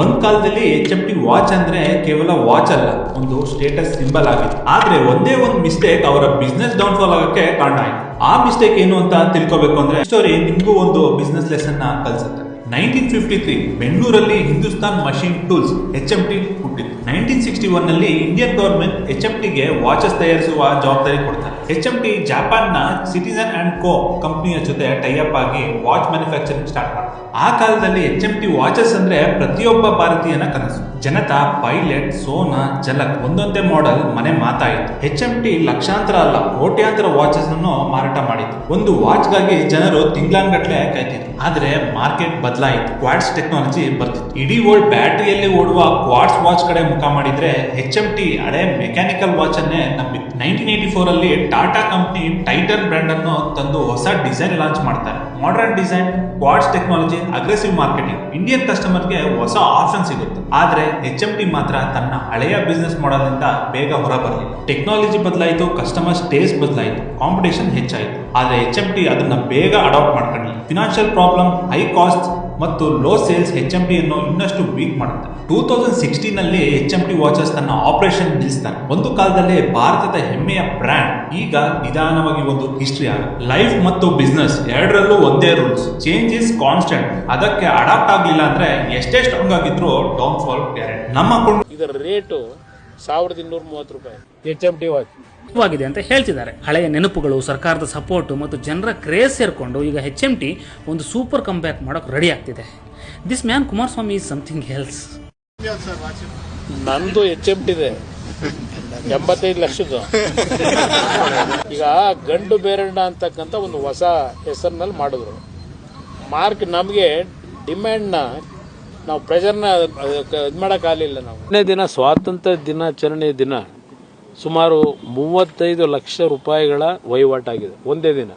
ಒಂದ್ ಕಾಲದಲ್ಲಿ HMT watch ಅಂದ್ರೆ ಕೇವಲ ವಾಚ್ ಅಲ್ಲ, ಒಂದು ಸ್ಟೇಟಸ್ ಸಿಂಬಲ್ ಆಗಿತ್ತು. ಆದ್ರೆ ಒಂದೇ ಒಂದು ಮಿಸ್ಟೇಕ್ ಅವರ ಬಿಸ್ನೆಸ್ ಡೌನ್ ಫಾಲ್ ಆಗಕ್ಕೆ ಕಾರಣ ಆಯ್ತು. ಆ ಮಿಸ್ಟೇಕ್ ಏನು ಅಂತ ತಿಳ್ಕೊಬೇಕು ಅಂದ್ರೆ ಸ್ಟೋರಿ ನಿಮ್ಗೂ ಒಂದು ಬಿಸ್ನೆಸ್ ಲೆಸನ್ ನ ಕಲಿಸುತ್ತೆ. 1953 ಬೆಂಗಳೂರಲ್ಲಿ ಹಿಂದೂಸ್ತಾನ್ ಮಷೀನ್ ಟೂಲ್ಸ್ HMT ಹುಟ್ಟಿತು. 1961 ನಲ್ಲಿ ಇಂಡಿಯನ್ ಗವರ್ಮೆಂಟ್ HMT ಗೆ ವಾಚಸ್ ತಯಾರಿಸುವ ಜವಾಬ್ದಾರಿ ಕೊಡ್ತಾರೆ. HMT ಜಾಪಾನ್ ನ ಸಿಟಿಜನ್ ಅಂಡ್ ಕೋ ಕಂಪನಿಯ ಜೊತೆ ಟೈಅಪ್ ಆಗಿ ವಾಚ್ ಮ್ಯಾನುಫ್ಯಾಕ್ಚರಿಂಗ್ ಸ್ಟಾರ್ಟ್ ಮಾಡ್ತಾರೆ. ಆ ಕಾಲದಲ್ಲಿ HMT ವಾಚಸ್ ಅಂದ್ರೆ ಪ್ರತಿಯೊಬ್ಬ ಭಾರತೀಯನ ಕನಸು. ಜನತಾ, ಪೈಲಟ್, ಸೋನಾ, ಜಲಕ್ ಒಂದೊಂದೇ ಮಾಡೆಲ್ ಮನೆ ಮಾತಾಯಿತು. HMT ಲಕ್ಷಾಂತರ ಅಲ್ಲ ಕೋಟ್ಯಾಂತರ ವಾಚಸ್ ಅನ್ನು ಮಾರಾಟ ಮಾಡಿತು. ಒಂದು ವಾಚ್ ಗಾಗಿ ಜನರು ತಿಂಗಳಾನ್ಗಟ್ಲೆ ಕಾಯ್ತಿದ್ರು. ಆದ್ರೆ ಮಾರ್ಕೆಟ್ ಬದಲಾಯಿತು. ಕ್ವಾಡ್ಸ್ ಟೆಕ್ನಾಲಜಿ ಬರ್ತಿತ್ತು. ಇಡೀ ವರ್ಲ್ಡ್ ಬ್ಯಾಟರಿಯಲ್ಲಿ ಓಡುವ ಕ್ವಾಡ್ಸ್ ವಾಚ್ ಕಡೆ ಮುಖ ಮಾಡಿದ್ರೆ HMT ಹಳೆ ಮೆಕ್ಯಾನಿಕಲ್ ವಾಚ್ ಅನ್ನೇ ನಂಬಿತ್ತು. 1984 ಅಲ್ಲಿ ಟಾಟಾ ಕಂಪನಿ ಟೈಟನ್ ಬ್ರ್ಯಾಂಡ್ ಅನ್ನು ತಂದು ಹೊಸ ಡಿಸೈನ್ ಲಾಂಚ್ ಮಾಡ್ತಾರೆ. Modern design, quads technology, aggressive marketing. Indian ಕಸ್ಟಮರ್ಗೆ ಹೊಸ ಆಪ್ಷನ್ ಸಿಗುತ್ತೆ. ಆದ್ರೆ HMT ಮಾತ್ರ ತನ್ನ ಹಳೆಯ ಬಿಸ್ನೆಸ್ ಮಾಡಲ್ನಿಂದ ಬೇಗ ಹೊರ ಬರಲಿಲ್ಲ. ಟೆಕ್ನಾಲಜಿ ಬದಲಾಯಿತು, ಕಸ್ಟಮರ್ಸ್ ಟೇಸ್ಟ್ ಬದಲಾಯಿತು, ಕಾಂಪಿಟೇಷನ್ ಹೆಚ್ಚಾಯಿತು. ಆದ್ರೆ HMT ಅದನ್ನ ಬೇಗ ಅಡಾಪ್ಟ್ ಮಾಡ್ಕೊಂಡಿಲ್ಲ. ಫಿನಾನ್ಷಿಯಲ್ ಪ್ರಾಬ್ಲಮ್, ಹೈ ಕಾಸ್ಟ್ ಮತ್ತು ಲೋ ಸೇಲ್ಸ್ HMT ಅನ್ನು ಇನ್ನಷ್ಟು ವೀಕ್ ಮಾಡುತ್ತೆ. 2016 ನಲ್ಲಿ HMT ವಾಚಸ್ ತನ್ನ ಆಪರೇಷನ್ ನಿಲ್ಲಿಸ್ತಾನೆ. ಒಂದು ಕಾಲದಲ್ಲಿ ಭಾರತದ ಹೆಮ್ಮೆಯ ಬ್ರ್ಯಾಂಡ್ ಈಗ ನಿಧಾನವಾಗಿ ಒಂದು ಹಿಸ್ಟ್ರಿ ಆಗುತ್ತೆ. ಲೈಫ್ ಮತ್ತು ಬಿಸ್ನೆಸ್ ಎರಡರಲ್ಲೂ ಒಂದೇ ರೂಲ್ಸ್, ಚೇಂಜ್ ಇಸ್ ಕಾನ್ಸ್ಟೆಂಟ್. ಅದಕ್ಕೆ ಅಡಾಪ್ಟ್ ಆಗ್ಲಿಲ್ಲ ಅಂದ್ರೆ ಎಷ್ಟೇ ಸ್ಟ್ರಾಂಗ್ ಆಗಿದ್ರು ಡೌನ್ ಫಾಲ್ ಗ್ಯಾರಂಟಿ. ನಮ್ಮ ಇದರ ರೇಟು 1230 ರೂಪಾಯಿ HMT ವಾಚ್ ಆಗಿದೆ ಅಂತ ಹೇಳ್ತಿದ್ದಾರೆ. ಹಳೆಯ ನೆನಪುಗಳು, ಸರ್ಕಾರದ ಸಪೋರ್ಟು ಮತ್ತು ಜನರ ಕ್ರೇಜ್ ಸೇರಿಕೊಂಡು ಈಗ HMT ಒಂದು ಸೂಪರ್ ಕಂಬ್ಯಾಕ್ ಮಾಡೋಕೆ ರೆಡಿ ಆಗ್ತಿದೆ. This man Kumaraswamy is something else. ನಂದು HMT ಇದೆ 85 ಲಕ್ಷದ್ದು. ಈಗ ಗಂಡು ಬೇರಣ್ಣ ಅಂತಕ್ಕಂಥ ಒಂದು ಹೊಸ ಹೆಸರಿನಲ್ಲಿ ಮಾಡಿದ್ರು. ಮಾರ್ಕ್ ನಮಗೆ ಡಿಮ್ಯಾಂಡ್ನ ನಾವು ಪ್ರೆಷರ್ನ ಇದು ಮಾಡೋಕ್ಕಾಗಲಿಲ್ಲ. ನಾವು ದಿನ ಸ್ವಾತಂತ್ರ್ಯ ದಿನಾಚರಣೆ ದಿನ ಸುಮಾರು 35 ಲಕ್ಷ ರೂಪಾಯಿಗಳ ವಹಿವಾಟಾಗಿದೆ ಒಂದೇ ದಿನ.